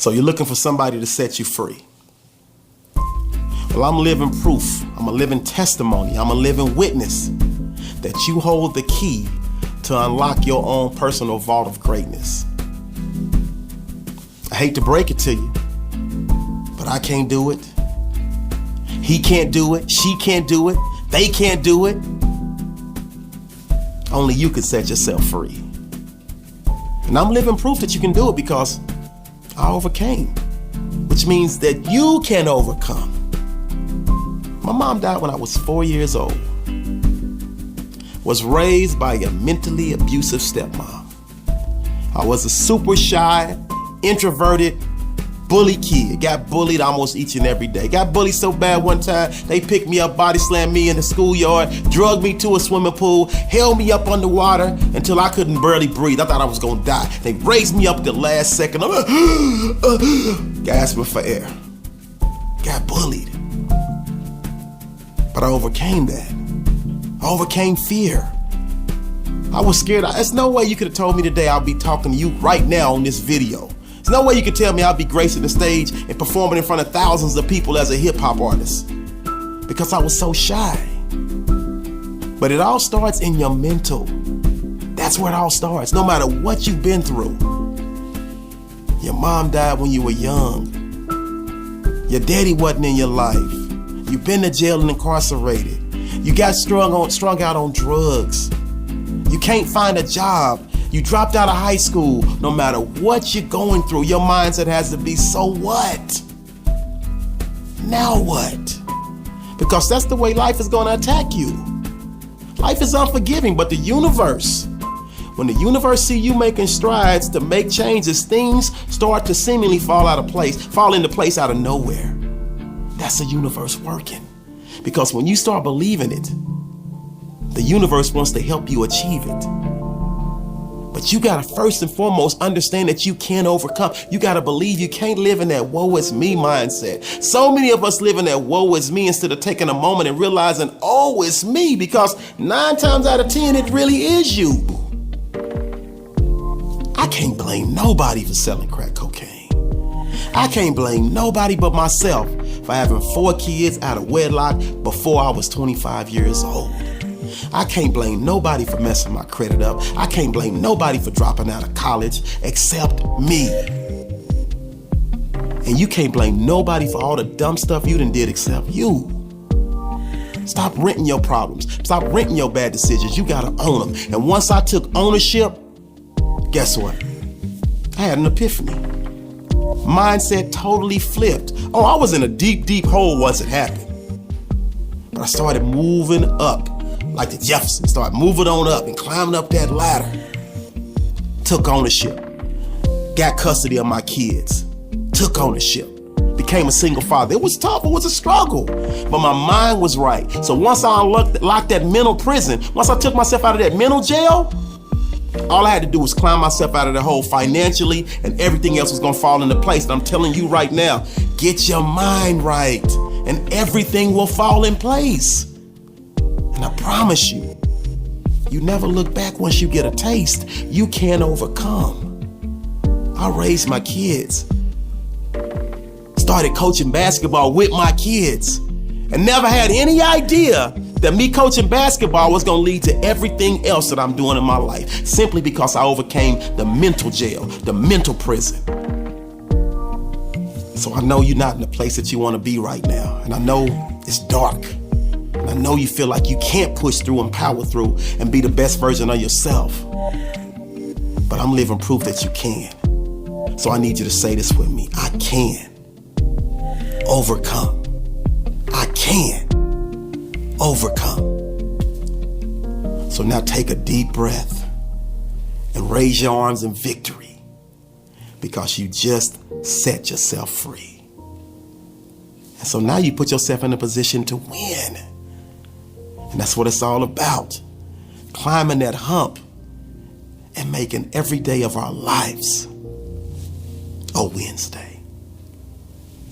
So you're looking for somebody to set you free. Well, I'm living proof. I'm a living testimony. I'm a living witness that you hold the key to unlock your own personal vault of greatness. I hate to break it to you, but I can't do it. He can't do it. She can't do it. They can't do it. Only you can set yourself free. And I'm living proof that you can do it because I overcame, which means that you can overcome. My mom died when I was 4 years old. Was raised by a mentally abusive stepmom. I was a super shy, introverted, bully kid. Got bullied almost each and every day. Got bullied so bad one time, they picked me up, body slammed me in the schoolyard, drugged me to a swimming pool, held me up underwater until I couldn't barely breathe. I thought I was gonna die. They raised me up at the last second. I'm gasping for air. Got bullied. But I overcame that. I overcame fear. I was scared. There's no way you could have told me today I'll be talking to you right now on this video. There's no way you could tell me I'll be gracing the stage and performing in front of thousands of people as a hip hop artist, because I was so shy. But it all starts in your mental. That's where it all starts, no matter what you've been through. Your mom died when you were young. Your daddy wasn't in your life. You've been to jail and incarcerated. You got strung out on drugs. You can't find a job. You dropped out of high school. No matter what you're going through, your mindset has to be, so what? Now what? Because that's the way life is gonna attack you. Life is unforgiving, but the universe, when the universe see you making strides to make changes, things start to seemingly fall into place out of nowhere. That's the universe working. Because when you start believing it, the universe wants to help you achieve it. But you gotta first and foremost understand that you can overcome. You gotta believe. You can't live in that woe is me mindset. So many of us live in that woe is me instead of taking a moment and realizing, oh, it's me, because 9 times out of 10, it really is you. I can't blame nobody for selling crack cocaine. I can't blame nobody but myself for having 4 kids out of wedlock before I was 25 years old. I can't blame nobody for messing my credit up. I can't blame nobody for dropping out of college except me. And you can't blame nobody for all the dumb stuff you done did except you. Stop renting your problems. Stop renting your bad decisions. You gotta own them. And once I took ownership, guess what? I had an epiphany. Mindset totally flipped. Oh, I was in a deep, deep hole once it happened. But I started moving up like the Jeffersons, started moving on up and climbing up that ladder. Took ownership. Got custody of my kids. Took ownership. Became a single father. It was tough. It was a struggle. But my mind was right. So once I unlocked that mental prison, once I took myself out of that mental jail, all I had to do was climb myself out of the hole financially, and everything else was gonna fall into place. And I'm telling you right now, get your mind right and everything will fall in place. And I promise you, you never look back once you get a taste. You can overcome. I raised my kids, started coaching basketball with my kids, and never had any idea that me coaching basketball was gonna lead to everything else that I'm doing in my life, simply because I overcame the mental jail, the mental prison. So I know you're not in the place that you wanna be right now, and I know it's dark, and I know you feel like you can't push through and power through and be the best version of yourself. But I'm living proof that you can. So I need you to say this with me: I can overcome. I can overcome. So now take a deep breath and raise your arms in victory, because you just set yourself free. And so now you put yourself in a position to win. And that's what it's all about. Climbing that hump and making every day of our lives a Wednesday.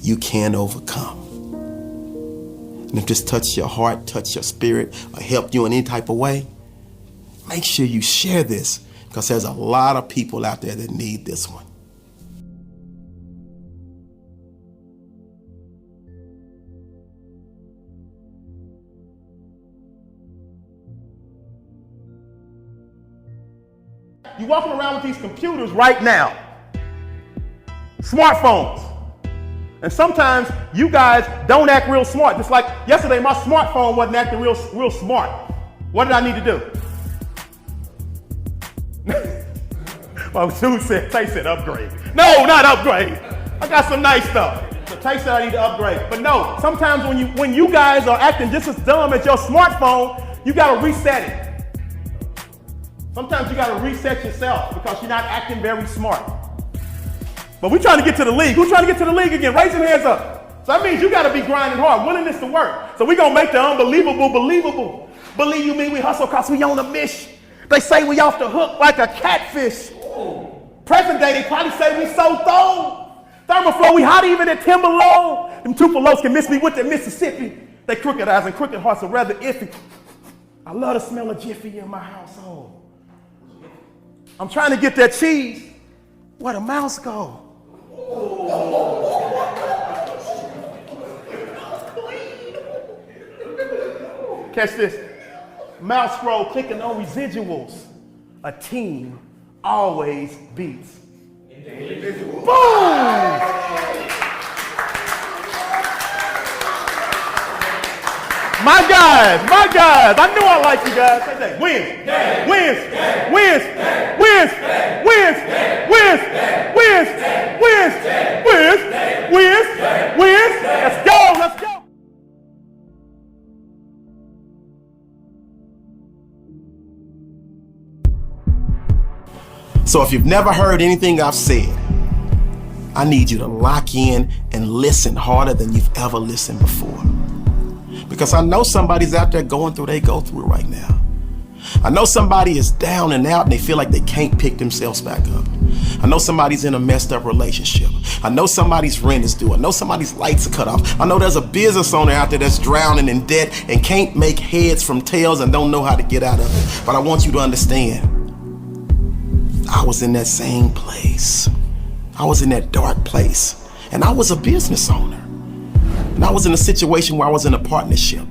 You can overcome. And if this touched your heart, touched your spirit, or helped you in any type of way, make sure you share this, because there's a lot of people out there that need this one. You walking around with these computers right now, smartphones. And sometimes you guys don't act real smart. Just like yesterday, my smartphone wasn't acting real smart. What did I need to do? Well, Tay said upgrade. No, not upgrade. I got some nice stuff. So Tay said I need to upgrade. But no, sometimes when you guys are acting just as dumb as your smartphone, you gotta reset it. Sometimes you gotta reset yourself because you're not acting very smart. But we're trying to get to the league. Who's trying to get to the league again? Raise your hands up. So that means you gotta be grinding hard, willingness to work. So we're gonna make the unbelievable believable. Believe you me, we hustle cause we on a mission. They say we off the hook like a catfish. Present day, they probably say we so thrown. Thermoflow, we hot even at 10 below. Them Tupelos can miss me with the Mississippi. They crooked eyes and crooked hearts are rather iffy. I love the smell of Jiffy in my household. I'm trying to get that cheese. Where the mouse go? Catch this. Mouse scroll clicking on residuals. A team always beats. Boom! My guys, I knew I liked you guys. Say that. Wins. Let's go. So if you've never heard anything I've said, I need you to lock in and listen harder than you've ever listened before. Because I know somebody's out there going through they go through right now. I know somebody is down and out and they feel like they can't pick themselves back up. I know somebody's in a messed up relationship. I know somebody's rent is due. I know somebody's lights are cut off. I know there's a business owner out there that's drowning in debt and can't make heads from tails and don't know how to get out of it. But I want you to understand, I was in that same place. I was in that dark place. And I was a business owner. And I was in a situation where I was in a partnership.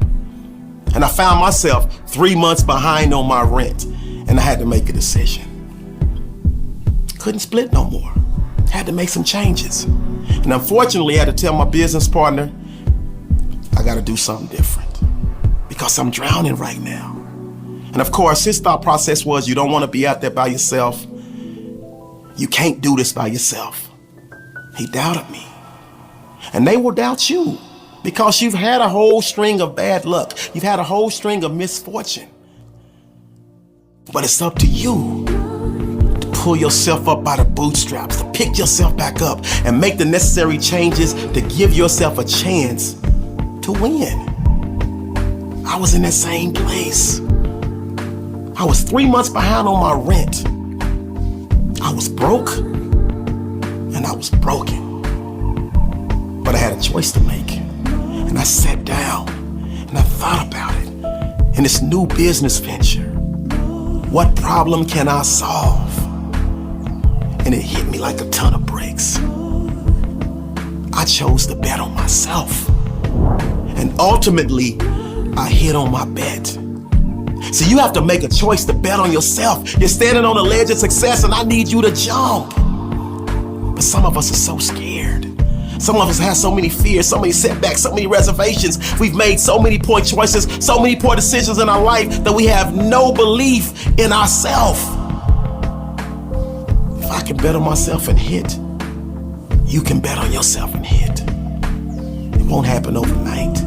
And I found myself 3 months behind on my rent. And I had to make a decision. Couldn't split no more. Had to make some changes. And unfortunately, I had to tell my business partner, I gotta do something different. Because I'm drowning right now. And of course, his thought process was, you don't wanna be out there by yourself. You can't do this by yourself. He doubted me. And they will doubt you. Because you've had a whole string of bad luck. You've had a whole string of misfortune. But it's up to you to pull yourself up by the bootstraps, to pick yourself back up and make the necessary changes to give yourself a chance to win. I was in that same place. I was 3 months behind on my rent. I was broke and I was broken. But I had a choice to make. And I sat down and I thought about it. In this new business venture, what problem can I solve? And it hit me like a ton of bricks. I chose to bet on myself. And ultimately, I hit on my bet. So you have to make a choice to bet on yourself. You're standing on the ledge of success and I need you to jump. But some of us are so scared. Some of us have so many fears, so many setbacks, so many reservations. We've made so many poor choices, so many poor decisions in our life that we have no belief in ourselves. If I can bet on myself and hit, you can bet on yourself and hit. It won't happen overnight.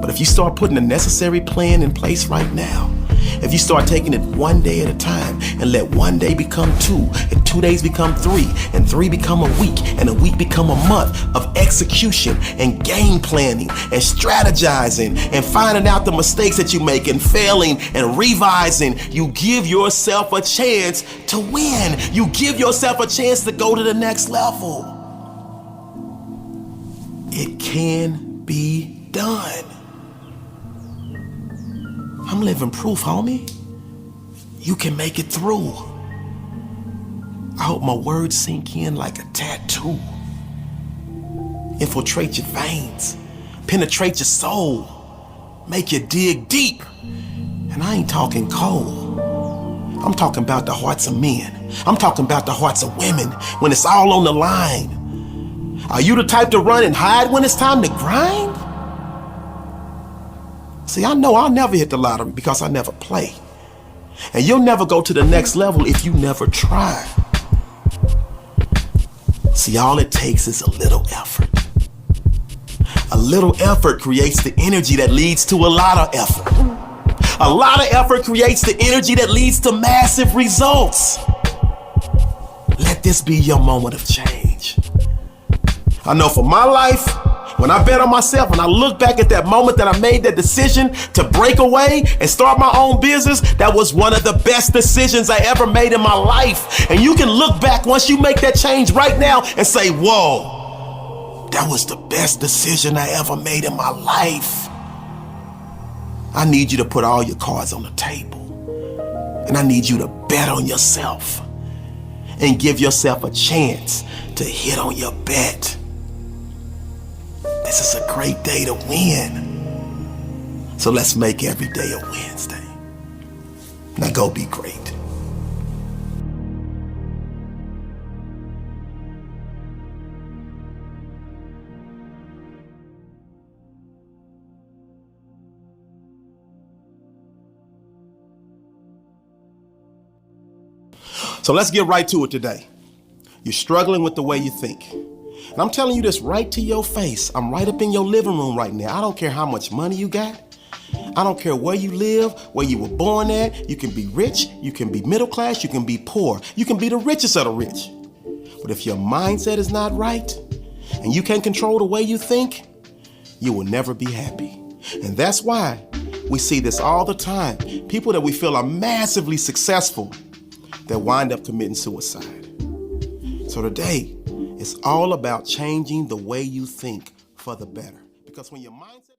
But if you start putting the necessary plan in place right now, if you start taking it one day at a time and let one day become 2 and 2 days become 3 and 3 become a week and a week become a month of execution and game planning and strategizing and finding out the mistakes that you make and failing and revising, you give yourself a chance to win. You give yourself a chance to go to the next level. It can be done. I'm living proof, homie. You can make it through. I hope my words sink in like a tattoo. Infiltrate your veins, penetrate your soul, make you dig deep. And I ain't talking cold. I'm talking about the hearts of men. I'm talking about the hearts of women when it's all on the line. Are you the type to run and hide when it's time to grind? See, I know I'll never hit the lottery because I never play. And you'll never go to the next level if you never try. See, all it takes is a little effort. A little effort creates the energy that leads to a lot of effort. A lot of effort creates the energy that leads to massive results. Let this be your moment of change. I know for my life, when I bet on myself and I look back at that moment that I made that decision to break away and start my own business, that was one of the best decisions I ever made in my life. And you can look back once you make that change right now and say, whoa, that was the best decision I ever made in my life. I need you to put all your cards on the table. And I need you to bet on yourself and give yourself a chance to hit on your bet. This is a great day to win. So let's make every day a Wednesday. Now go be great. So let's get right to it today. You're struggling with the way you think. And I'm telling you this right to your face. I'm right up in your living room right now. I don't care how much money you got. I don't care where you live, where you were born at. You can be rich, you can be middle class, you can be poor. You can be the richest of the rich. But if your mindset is not right and you can't control the way you think, you will never be happy. And that's why we see this all the time. People that we feel are massively successful that wind up committing suicide. So today, it's all about changing the way you think for the better. Because when your mindset